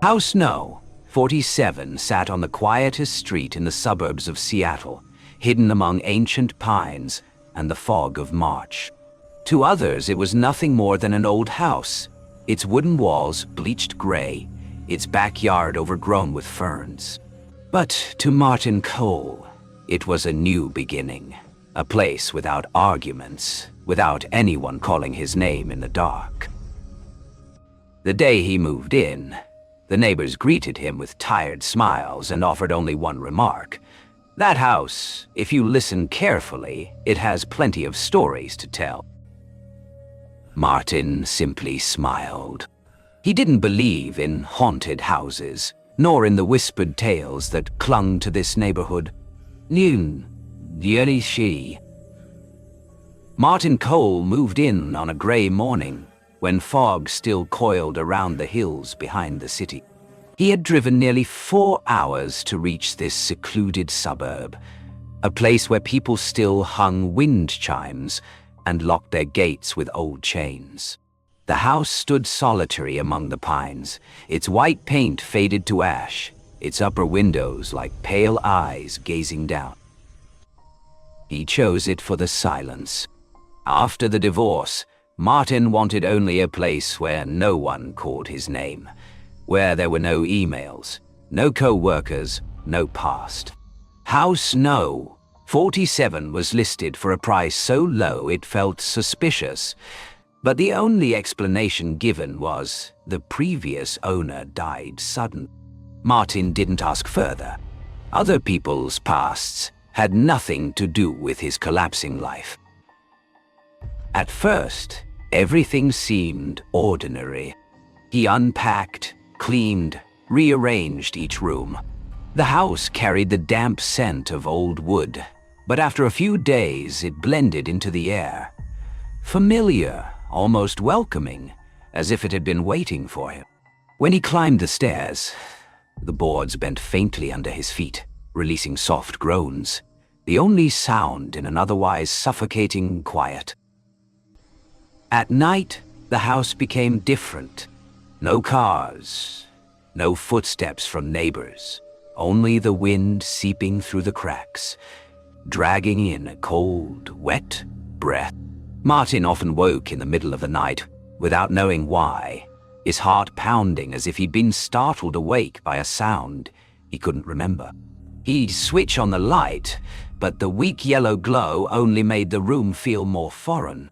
House No. 47 sat on the quietest street in the suburbs of Seattle, hidden among ancient pines and the fog of March. To others, it was nothing more than an old house, its wooden walls bleached gray, its backyard overgrown with ferns. But to Martin Cole, it was a new beginning, a place without arguments, without anyone calling his name in the dark. The day he moved in, the neighbors greeted him with tired smiles and offered only one remark. That house, if you listen carefully, it has plenty of stories to tell. Martin simply smiled. He didn't believe in haunted houses, nor in the whispered tales that clung to this neighborhood. Martin Cole moved in on a gray morning, when fog still coiled around the hills behind the city. He had driven nearly 4 hours to reach this secluded suburb, a place where people still hung wind chimes and locked their gates with old chains. The house stood solitary among the pines, its white paint faded to ash, its upper windows like pale eyes gazing down. He chose it for the silence. After the divorce, Martin wanted only a place where no one called his name, where there were no emails, no co-workers, no past. House No. 47 was listed for a price so low it felt suspicious, but the only explanation given was the previous owner died suddenly. Martin didn't ask further. Other people's pasts had nothing to do with his collapsing life. At first, everything seemed ordinary. He unpacked, cleaned, rearranged each room. The house carried the damp scent of old wood, but after a few days it blended into the air. Familiar, almost welcoming, as if it had been waiting for him. When he climbed the stairs, the boards bent faintly under his feet, releasing soft groans, the only sound in an otherwise suffocating quiet. At night, the house became different. No cars, no footsteps from neighbors, only the wind seeping through the cracks, dragging in a cold, wet breath. Martin often woke in the middle of the night without knowing why, his heart pounding as if he'd been startled awake by a sound he couldn't remember. He'd switch on the light, but the weak yellow glow only made the room feel more foreign.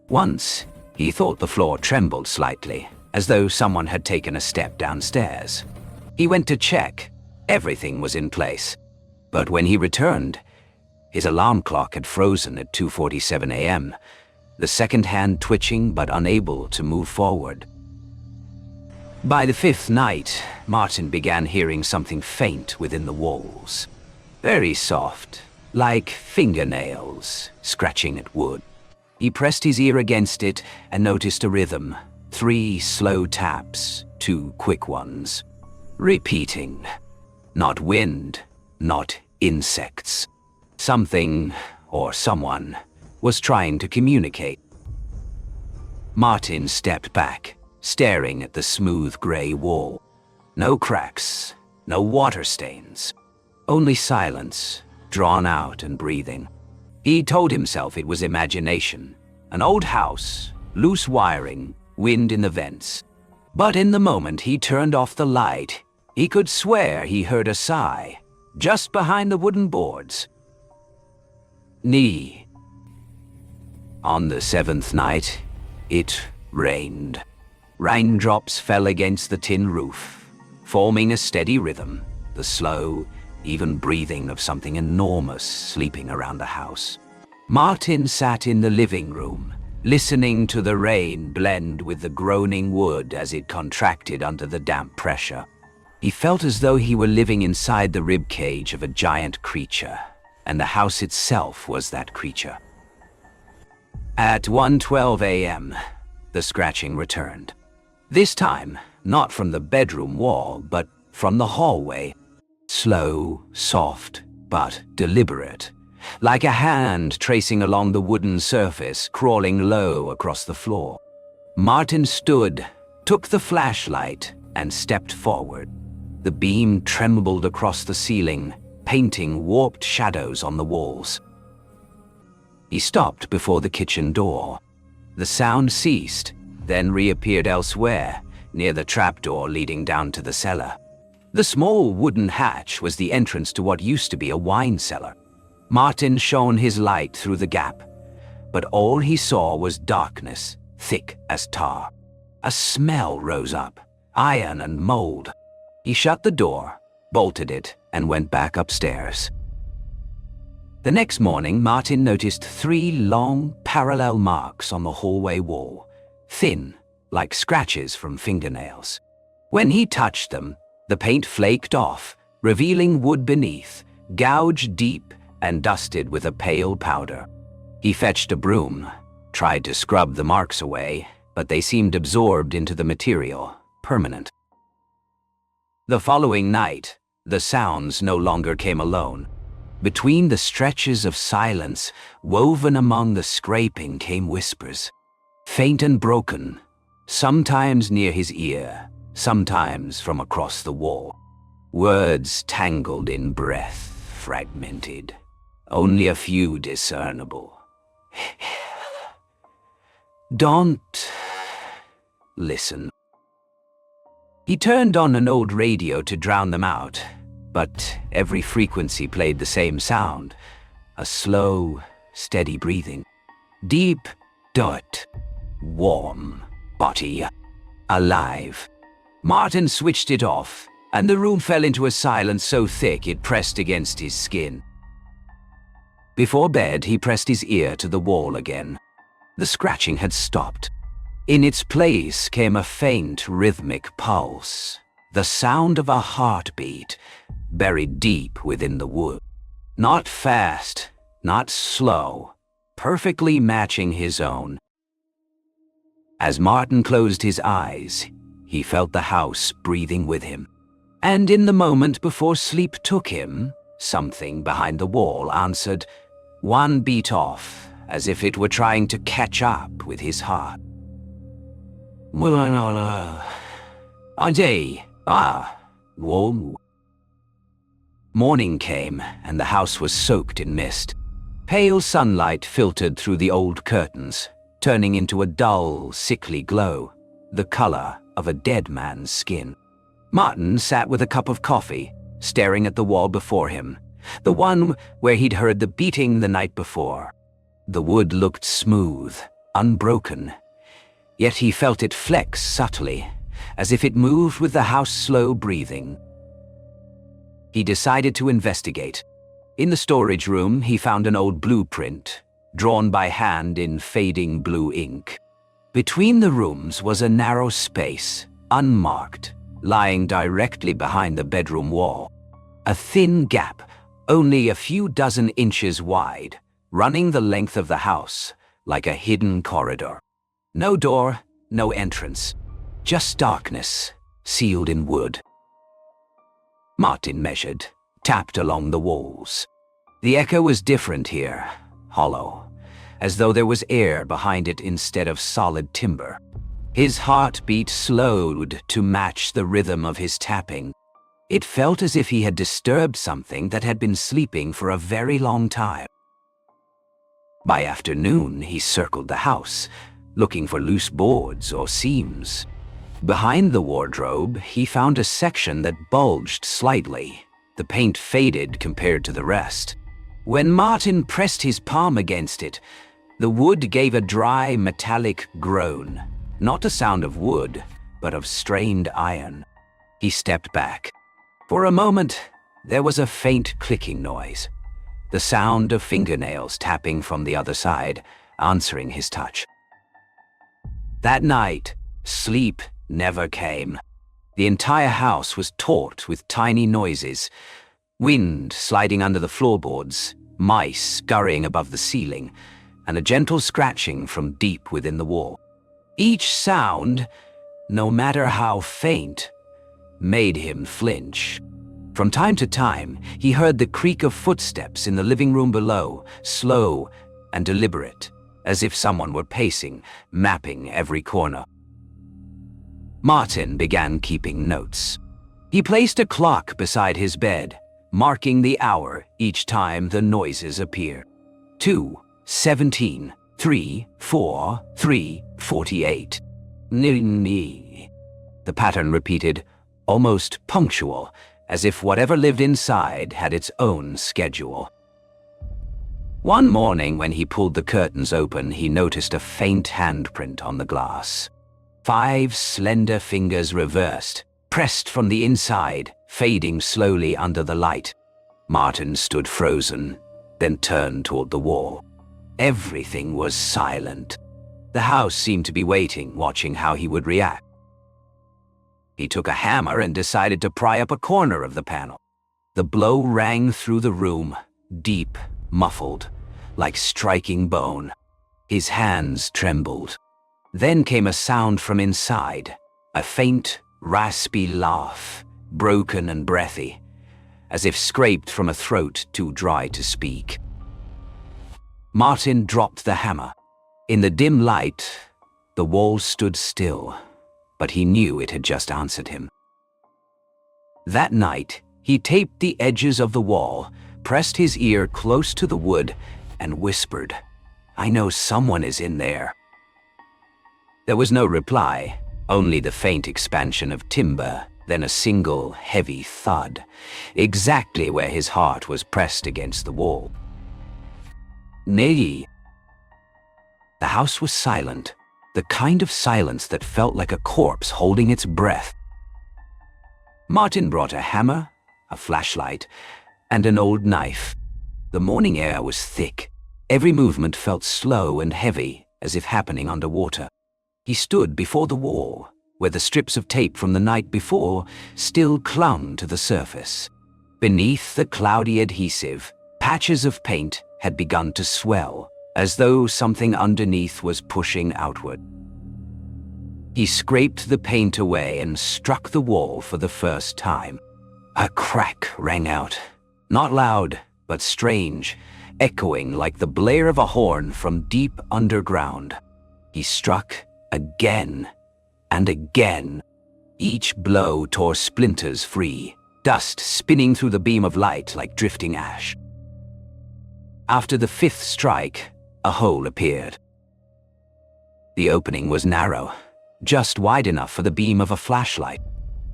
Once, he thought the floor trembled slightly, as though someone had taken a step downstairs. He went to check. Everything was in place. But when he returned, his alarm clock had frozen at 2:47 a.m., the second hand twitching but unable to move forward. By the fifth night, Martin began hearing something faint within the walls. Very soft, like fingernails scratching at wood. He pressed his ear against it and noticed a rhythm. 3 slow taps, 2 quick ones. Repeating. Not wind, not insects. Something, or someone, was trying to communicate. Martin stepped back, staring at the smooth gray wall. No cracks, no water stains. Only silence, drawn out and breathing. He told himself it was imagination, an old house, loose wiring, wind in the vents. But in the moment he turned off the light, he could swear he heard a sigh, just behind the wooden boards. Knee. On the 7th night, it rained. Raindrops fell against the tin roof, forming a steady rhythm, the slow, even breathing of something enormous sleeping around the house. Martin sat in the living room, listening to the rain blend with the groaning wood as it contracted under the damp pressure. He felt as though he were living inside the rib cage of a giant creature, and the house itself was that creature. At 1:12 a.m., the scratching returned. This time, not from the bedroom wall, but from the hallway. Slow, soft, but deliberate, like a hand tracing along the wooden surface, crawling low across the floor. Martin stood, took the flashlight, and stepped forward. The beam trembled across the ceiling, painting warped shadows on the walls. He stopped before the kitchen door. The sound ceased, then reappeared elsewhere, near the trapdoor leading down to the cellar. The small wooden hatch was the entrance to what used to be a wine cellar. Martin shone his light through the gap, but all he saw was darkness, thick as tar. A smell rose up, iron and mold. He shut the door, bolted it, and went back upstairs. The next morning, Martin noticed 3 long, parallel marks on the hallway wall, thin, like scratches from fingernails. When he touched them, the paint flaked off, revealing wood beneath, gouged deep and dusted with a pale powder. He fetched a broom, tried to scrub the marks away, but they seemed absorbed into the material, permanent. The following night, the sounds no longer came alone. Between the stretches of silence, woven among the scraping, came whispers, faint and broken, sometimes near his ear, sometimes from across the wall. Words tangled in breath, fragmented, only a few discernible. Don't listen. He turned on an old radio to drown them out, but every frequency played the same sound, a slow, steady breathing. Deep dirt, warm body, alive. Martin switched it off, and the room fell into a silence so thick it pressed against his skin. Before bed, he pressed his ear to the wall again. The scratching had stopped. In its place came a faint, rhythmic pulse, the sound of a heartbeat buried deep within the wood. Not fast, not slow, perfectly matching his own. As Martin closed his eyes, he felt the house breathing with him. And in the moment before sleep took him, something behind the wall answered, one beat off, as if it were trying to catch up with his heart. Morning came, and the house was soaked in mist. Pale sunlight filtered through the old curtains, turning into a dull, sickly glow, the color of a dead man's skin. Martin sat with a cup of coffee, staring at the wall before him, the one where he'd heard the beating the night before. The wood looked smooth, unbroken, yet he felt it flex subtly, as if it moved with the house slow breathing. He decided to investigate. In the storage room, he found an old blueprint, drawn by hand in fading blue ink. Between the rooms was a narrow space, unmarked, lying directly behind the bedroom wall. A thin gap, only a few dozen inches wide, running the length of the house, like a hidden corridor. No door, no entrance, just darkness, sealed in wood. Martin measured, tapped along the walls. The echo was different here, hollow, as though there was air behind it instead of solid timber. His heartbeat slowed to match the rhythm of his tapping. It felt as if he had disturbed something that had been sleeping for a very long time. By afternoon, he circled the house, looking for loose boards or seams. Behind the wardrobe, he found a section that bulged slightly. The paint faded compared to the rest. When Martin pressed his palm against it, the wood gave a dry, metallic groan. Not a sound of wood, but of strained iron. He stepped back. For a moment, there was a faint clicking noise. The sound of fingernails tapping from the other side, answering his touch. That night, sleep never came. The entire house was taut with tiny noises. Wind sliding under the floorboards, mice scurrying above the ceiling, and a gentle scratching from deep within the wall. Each sound, no matter how faint, made him flinch. From time to time, he heard the creak of footsteps in the living room below, slow and deliberate, as if someone were pacing, mapping every corner. Martin began keeping notes. He placed a clock beside his bed, marking the hour each time the noises appear. 2, 17, 3, 4, 3, 48. Ni. The pattern repeated, almost punctual, as if whatever lived inside had its own schedule. One morning when he pulled the curtains open, he noticed a faint handprint on the glass. 5 slender fingers reversed, pressed from the inside, fading slowly under the light. Martin stood frozen, then turned toward the wall. Everything was silent. The house seemed to be waiting, watching how he would react. He took a hammer and decided to pry up a corner of the panel. The blow rang through the room, deep, muffled, like striking bone. His hands trembled. Then came a sound from inside, a faint, raspy laugh, broken and breathy, as if scraped from a throat too dry to speak. Martin dropped the hammer. In the dim light, the wall stood still, but he knew it had just answered him. That night, he taped the edges of the wall, pressed his ear close to the wood, and whispered, "I know someone is in there." There was no reply, only the faint expansion of timber, then a single, heavy thud, exactly where his heart was pressed against the wall. Nay. The house was silent, the kind of silence that felt like a corpse holding its breath. Martin brought a hammer, a flashlight, and an old knife. The morning air was thick. Every movement felt slow and heavy, as if happening underwater. He stood before the wall, where the strips of tape from the night before still clung to the surface. Beneath the cloudy adhesive, patches of paint had begun to swell, as though something underneath was pushing outward. He scraped the paint away and struck the wall for the first time. A crack rang out, not loud, but strange, echoing like the blare of a horn from deep underground. He struck again and again. Each blow tore splinters free, dust spinning through the beam of light like drifting ash. After the 5th strike, a hole appeared. The opening was narrow, just wide enough for the beam of a flashlight.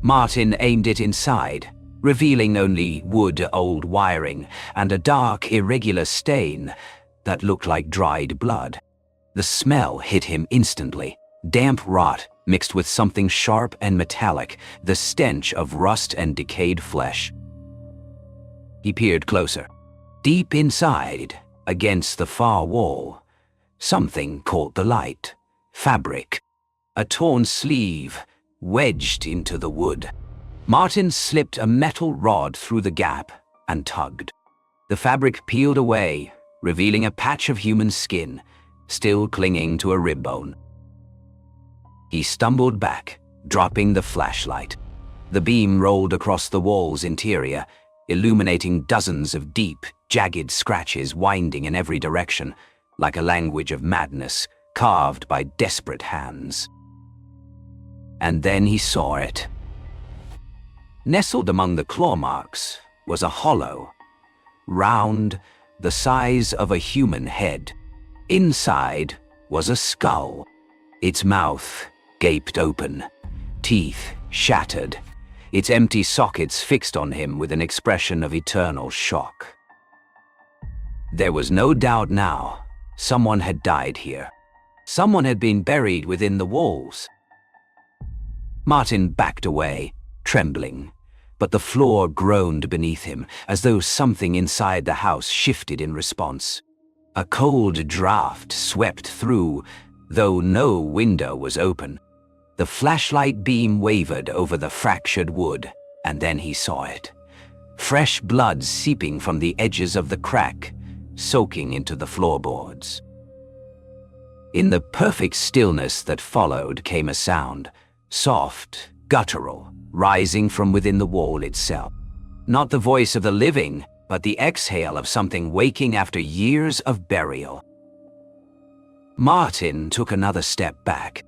Martin aimed it inside, revealing only wood-old wiring and a dark, irregular stain that looked like dried blood. The smell hit him instantly. Damp rot mixed with something sharp and metallic, the stench of rust and decayed flesh. He peered closer. Deep inside, against the far wall, something caught the light. Fabric. A torn sleeve, wedged into the wood. Martin slipped a metal rod through the gap and tugged. The fabric peeled away, revealing a patch of human skin, still clinging to a rib bone. He stumbled back, dropping the flashlight. The beam rolled across the wall's interior, illuminating dozens of deep, jagged scratches winding in every direction, like a language of madness carved by desperate hands. And then he saw it. Nestled among the claw marks was a hollow, round, the size of a human head. Inside was a skull, its mouth gaped open, teeth shattered, its empty sockets fixed on him with an expression of eternal shock. There was no doubt now, someone had died here. Someone had been buried within the walls. Martin backed away, trembling, but the floor groaned beneath him, as though something inside the house shifted in response. A cold draft swept through, though no window was open. The flashlight beam wavered over the fractured wood, and then he saw it. Fresh blood seeping from the edges of the crack, soaking into the floorboards. In the perfect stillness that followed came a sound, soft, guttural, rising from within the wall itself. Not the voice of the living, but the exhale of something waking after years of burial. Martin took another step back.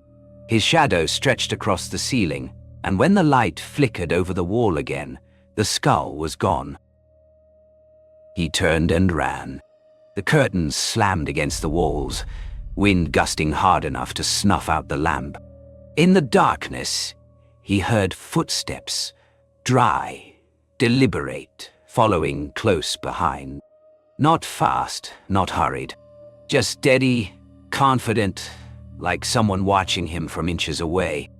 His shadow stretched across the ceiling, and when the light flickered over the wall again, the skull was gone. He turned and ran. The curtains slammed against the walls, wind gusting hard enough to snuff out the lamp. In the darkness, he heard footsteps, dry, deliberate, following close behind. Not fast, not hurried, just steady, confident, like someone watching him from inches away.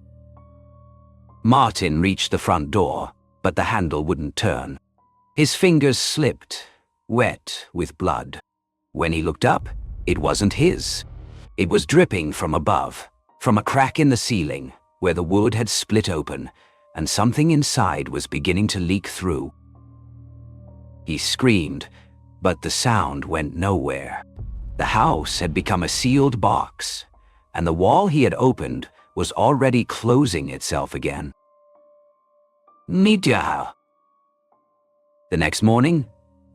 Martin reached the front door, but the handle wouldn't turn. His fingers slipped, wet with blood. When he looked up, it wasn't his. It was dripping from above, from a crack in the ceiling, where the wood had split open, and something inside was beginning to leak through. He screamed, but the sound went nowhere. The house had become a sealed box, and the wall he had opened was already closing itself again. Media. The next morning,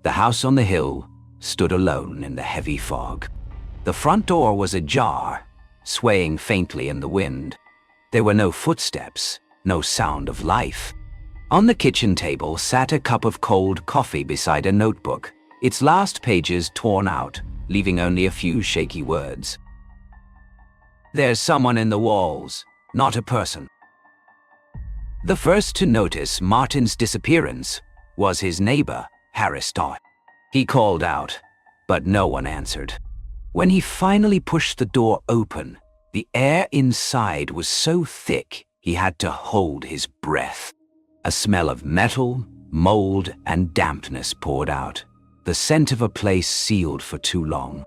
the house on the hill stood alone in the heavy fog. The front door was ajar, swaying faintly in the wind. There were no footsteps, no sound of life. On the kitchen table sat a cup of cold coffee beside a notebook, its last pages torn out, leaving only a few shaky words. There's someone in the walls, not a person. The first to notice Martin's disappearance was his neighbor, Harris Todd. He called out, but no one answered. When he finally pushed the door open, the air inside was so thick he had to hold his breath. A smell of metal, mold, and dampness poured out, the scent of a place sealed for too long.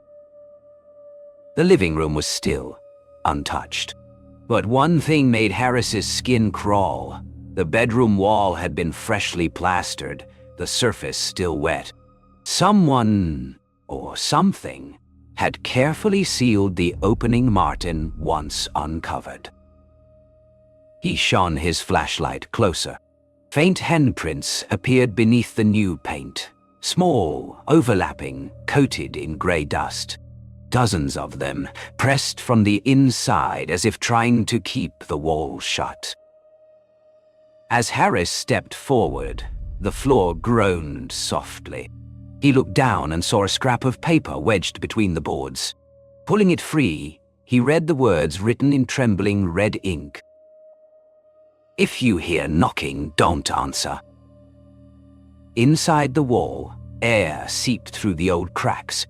The living room was still, untouched. But one thing made Harris's skin crawl. The bedroom wall had been freshly plastered, the surface still wet. Someone, or something, had carefully sealed the opening Martin once uncovered. He shone his flashlight closer. Faint handprints appeared beneath the new paint, small, overlapping, coated in grey dust. Dozens of them, pressed from the inside as if trying to keep the wall shut. As Harris stepped forward, the floor groaned softly. He looked down and saw a scrap of paper wedged between the boards. Pulling it free, he read the words written in trembling red ink. If you hear knocking, don't answer. Inside the wall, air seeped through the old cracks,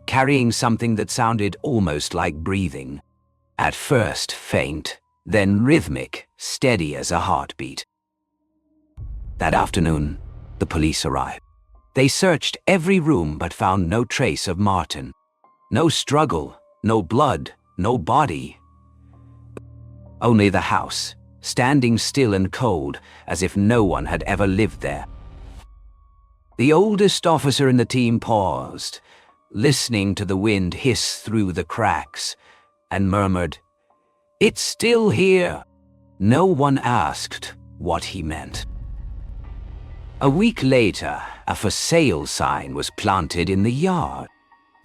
carrying something that sounded almost like breathing. At first faint, then rhythmic, steady as a heartbeat. That afternoon, the police arrived. They searched every room but found no trace of Martin. No struggle, no blood, no body. Only the house, standing still and cold, as if no one had ever lived there. The oldest officer in the team paused, listening to the wind hiss through the cracks, and murmured, "It's still here." No one asked what he meant. A week later, a for sale sign was planted in the yard.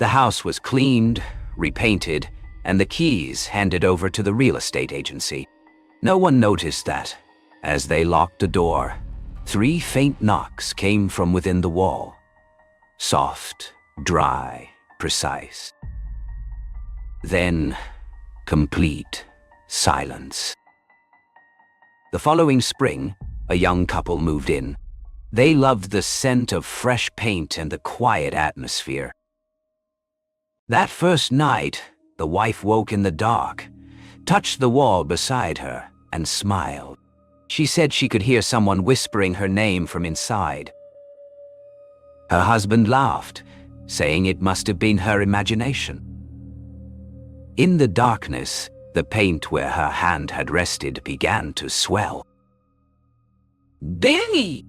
The house was cleaned, repainted, and the keys handed over to the real estate agency. No one noticed that, as they locked the door, 3 faint knocks came from within the wall. Soft, dry, precise. Then, complete silence. The following spring, a young couple moved in. They loved the scent of fresh paint and the quiet atmosphere. That first night, the wife woke in the dark, touched the wall beside her, and smiled. She said she could hear someone whispering her name from inside. Her husband laughed, saying it must have been her imagination. In the darkness, the paint where her hand had rested began to swell. "Danny!"